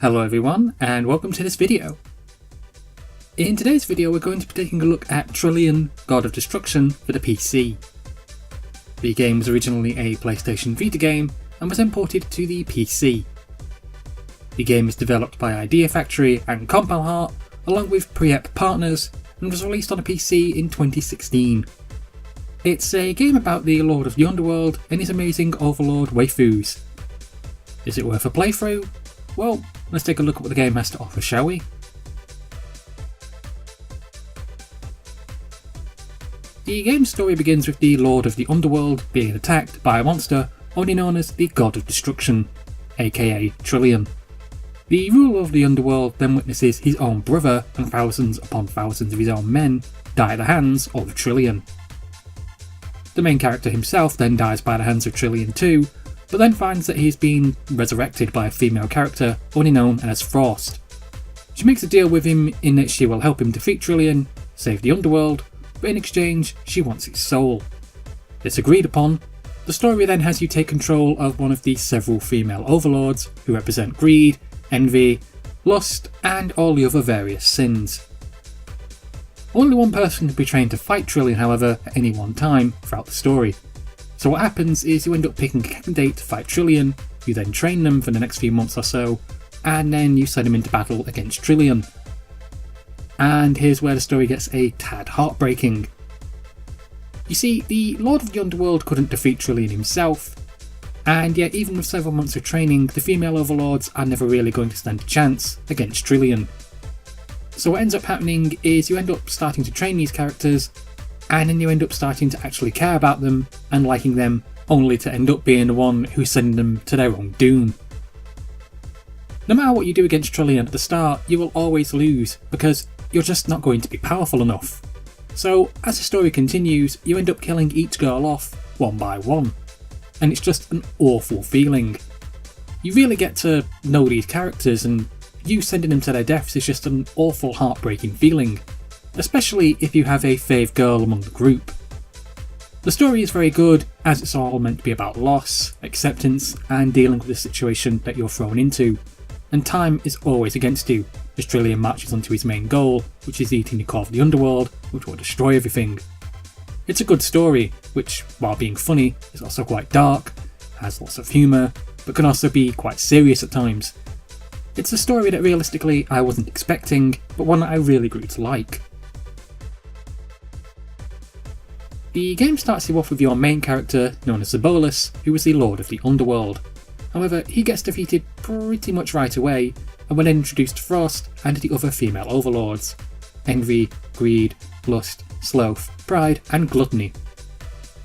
Hello everyone, and welcome to this video. In today's video we're going to be taking a look at Trillion: God of Destruction for the PC. The game was originally a PlayStation Vita game and was then ported to the PC. The game is developed by Idea Factory and Compile Heart along with Preep partners and was released on a PC in 2016. It's a game about the Lord of the Underworld and his amazing Overlord waifus. Is it worth a playthrough? Well, let's take a look at what the game has to offer, shall we? The game's story begins with the Lord of the Underworld being attacked by a monster only known as the God of Destruction, aka Trillion. The ruler of the Underworld then witnesses his own brother and thousands upon thousands of his own men die at the hands of Trillion. The main character himself then dies by the hands of Trillion too, but then finds that he's been resurrected by a female character only known as Frost. She makes a deal with him in that she will help him defeat Trillion, save the Underworld, but in exchange she wants his soul. This agreed upon, the story then has you take control of one of the several female overlords who represent greed, envy, lust and all the other various sins. Only one person can be trained to fight Trillion however at any one time throughout the story. So what happens is you end up picking a candidate to fight Trillion, you then train them for the next few months or so, and then you send them into battle against Trillion. And here's where the story gets a tad heartbreaking. You see, the Lord of the Underworld couldn't defeat Trillion himself, and yet even with several months of training, the female overlords are never really going to stand a chance against Trillion. So what ends up happening is you end up starting to train these characters, and then you end up starting to actually care about them and liking them, only to end up being the one who's sending them to their own doom. No matter what you do against Trillion at the start, you will always lose, because you're just not going to be powerful enough. So as the story continues, you end up killing each girl off one by one, and it's just an awful feeling. You really get to know these characters, and you sending them to their deaths is just an awful heartbreaking feeling, especially if you have a fave girl among the group. The story is very good, as it's all meant to be about loss, acceptance and dealing with the situation that you're thrown into, and time is always against you as Trillion marches onto his main goal, which is eating the core of the Underworld, which will destroy everything. It's a good story, which, while being funny, is also quite dark, has lots of humour, but can also be quite serious at times. It's a story that realistically I wasn't expecting, but one that I really grew to like. The game starts you off with your main character, known as Zebolas, who is the Lord of the Underworld. However, he gets defeated pretty much right away, and when introduced to Frost and the other female overlords: envy, greed, lust, sloth, pride and gluttony.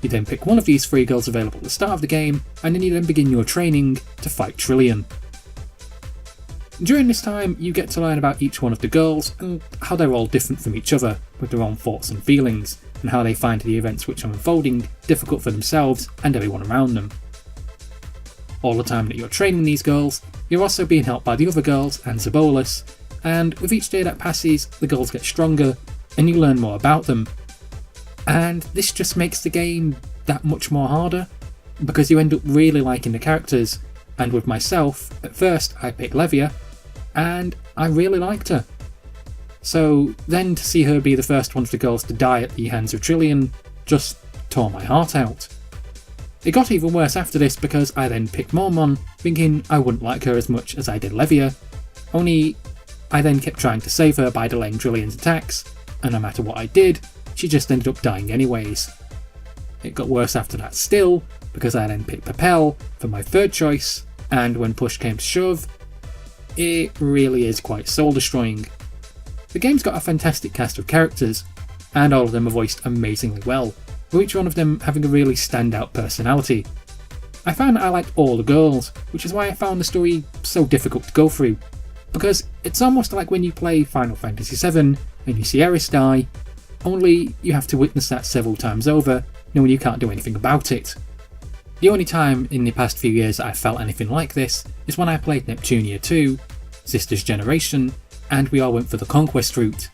You then pick one of these three girls available at the start of the game, and then you then begin your training to fight Trillion. During this time, you get to learn about each one of the girls and how they're all different from each other, with their own thoughts and feelings, and how they find the events which are unfolding difficult for themselves and everyone around them. All the time that you're training these girls, you're also being helped by the other girls and Zebolas, and with each day that passes, the girls get stronger and you learn more about them. And this just makes the game that much more harder, because you end up really liking the characters, and with myself, at first I picked Levia, and I really liked her. So then to see her be the first one of the girls to die at the hands of Trillion just tore my heart out. It got even worse after this because I then picked Mormon, thinking I wouldn't like her as much as I did Levia, only I then kept trying to save her by delaying Trillion's attacks, and no matter what I did, she just ended up dying anyways. It got worse after that still, because I then picked Papel for my third choice, and when push came to shove, it really is quite soul destroying. The game's got a fantastic cast of characters, and all of them are voiced amazingly well, with each one of them having a really standout personality. I found that I liked all the girls, which is why I found the story so difficult to go through, because it's almost like when you play Final Fantasy VII and you see Aeris die, only you have to witness that several times over, knowing you can't do anything about it. The only time in the past few years that I felt anything like this is when I played Neptunia 2, Sister's Generation, and we all went for the Conquest route.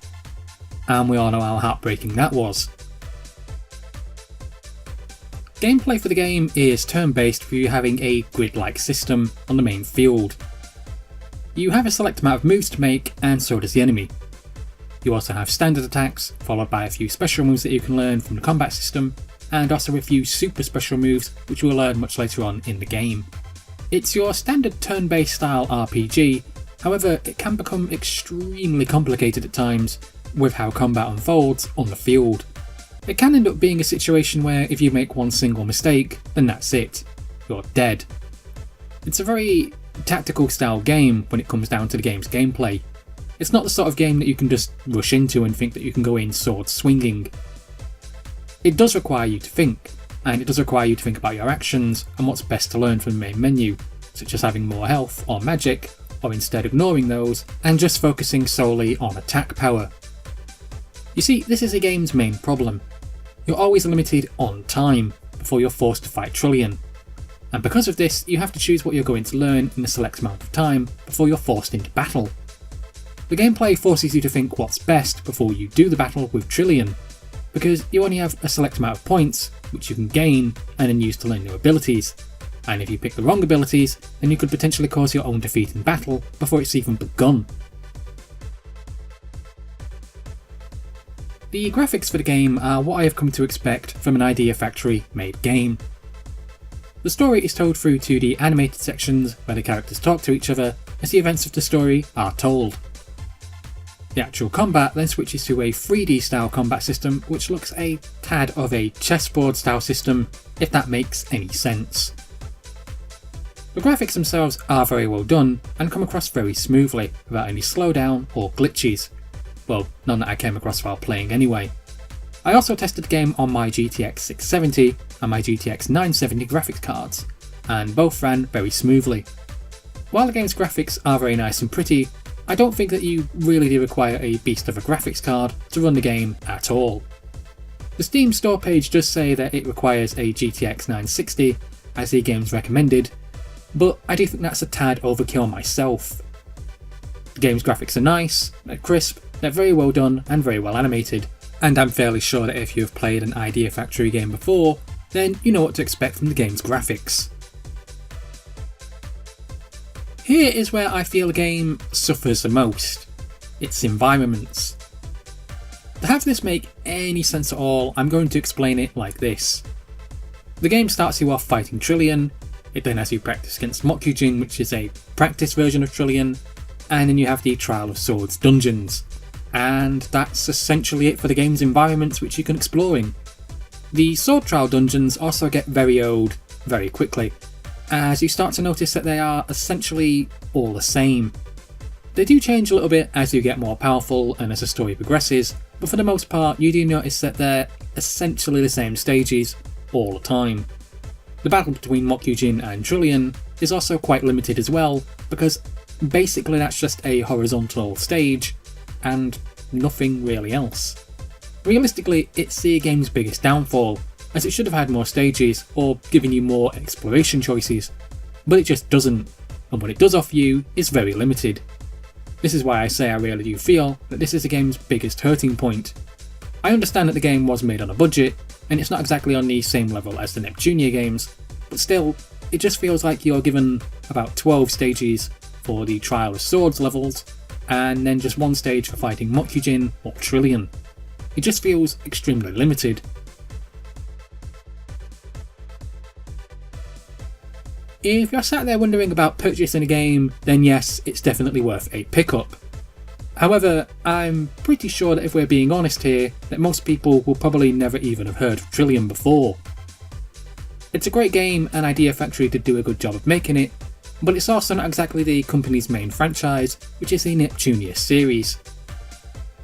And we all know how heartbreaking that was. Gameplay for the game is turn-based, with you having a grid-like system on the main field. You have a select amount of moves to make, and so does the enemy. You also have standard attacks, followed by a few special moves that you can learn from the combat system, and also a few super special moves which you will learn much later on in the game. It's your standard turn-based style RPG, however it can become extremely complicated at times with how combat unfolds on the field. It can end up being a situation where if you make one single mistake, then that's it. You're dead. It's a very tactical style game when it comes down to the game's gameplay. It's not the sort of game that you can just rush into and think that you can go in sword swinging. It does require you to think, and it does require you to think about your actions and what's best to learn from the main menu, such as having more health or magic, or instead ignoring those and just focusing solely on attack power. You see, this is a game's main problem. You're always limited on time before you're forced to fight Trillian, and because of this you have to choose what you're going to learn in a select amount of time before you're forced into battle. The gameplay forces you to think what's best before you do the battle with Trillian, because you only have a select amount of points which you can gain and then use to learn new abilities, and if you pick the wrong abilities then you could potentially cause your own defeat in battle before it's even begun. The graphics for the game are what I have come to expect from an Idea Factory made game. The story is told through 2D animated sections where the characters talk to each other as the events of the story are told. The actual combat then switches to a 3D style combat system which looks a tad of a chessboard style system, if that makes any sense. The graphics themselves are very well done and come across very smoothly without any slowdown or glitches. Well, none that I came across while playing anyway. I also tested the game on my GTX 670 and my GTX 970 graphics cards, and both ran very smoothly. While the game's graphics are very nice and pretty, I don't think that you really do require a beast of a graphics card to run the game at all. The Steam store page does say that it requires a GTX 960 as the game's recommended, but I do think that's a tad overkill myself. The game's graphics are nice, they're crisp, they're very well done and very well animated, and I'm fairly sure that if you've played an Idea Factory game before, then you know what to expect from the game's graphics. Here is where I feel the game suffers the most, its environments. To have this make any sense at all, I'm going to explain it like this. The game starts you off fighting Trillian, it then has you practice against Mokujin, which is a practice version of Trillian, and then you have the Trial of Swords dungeons. And that's essentially it for the game's environments which you can explore in. The Sword Trial dungeons also get very old very quickly, as you start to notice that they are essentially all the same. They do change a little bit as you get more powerful and as the story progresses, but for the most part you do notice that they're essentially the same stages all the time. The battle between Mokujin and Trillian is also quite limited as well, because basically that's just a horizontal stage and nothing really else. Realistically, it's the game's biggest downfall, as it should have had more stages or given you more exploration choices, but it just doesn't, and what it does offer you is very limited. This is why I say I really do feel that this is the game's biggest hurting point. I understand that the game was made on a budget, and it's not exactly on the same level as the Neptunia games, but still, it just feels like you're given about 12 stages for the Trial of Swords levels, and then just one stage for fighting Mokujin or Trillian. It just feels extremely limited. If you're sat there wondering about purchasing a game, then yes, it's definitely worth a pickup. However, I'm pretty sure that if we're being honest here, that most people will probably never even have heard of Trillian before. It's a great game and Idea Factory did do a good job of making it, but it's also not exactly the company's main franchise, which is the Neptunia series.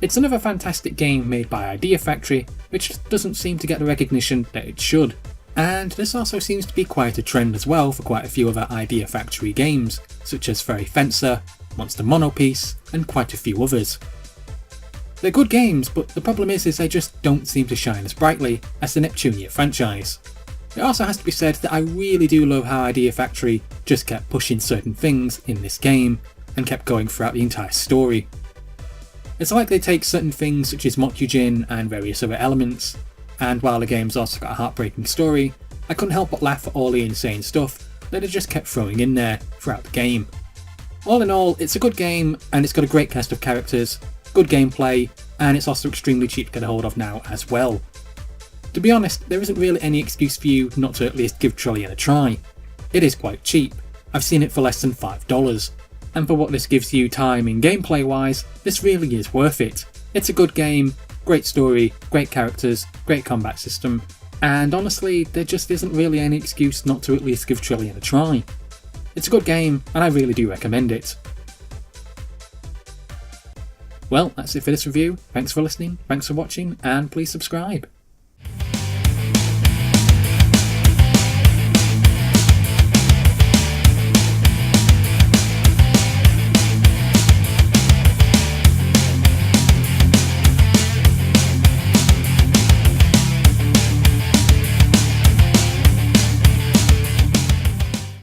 It's another fantastic game made by Idea Factory, which doesn't seem to get the recognition that it should. And this also seems to be quite a trend as well for quite a few other Idea Factory games, such as Fairy Fencer, Monster Monopiece, and quite a few others. They're good games, but the problem is they just don't seem to shine as brightly as the Neptunia franchise. It also has to be said that I really do love how Idea Factory just kept pushing certain things in this game, and kept going throughout the entire story. It's like they take certain things such as Mokujin and various other elements, and while the game's also got a heartbreaking story, I couldn't help but laugh at all the insane stuff that they just kept throwing in there throughout the game. All in all, it's a good game, and it's got a great cast of characters, good gameplay, and it's also extremely cheap to get a hold of now as well. To be honest, there isn't really any excuse for you not to at least give Trillion a try. It is quite cheap. I've seen it for less than $5, and for what this gives you timing gameplay wise, this really is worth it. It's a good game, great story, great characters, great combat system, and honestly, there just isn't really any excuse not to at least give Trillion a try. It's a good game, and I really do recommend it. Well, that's it for this review. Thanks for listening, thanks for watching, and please subscribe.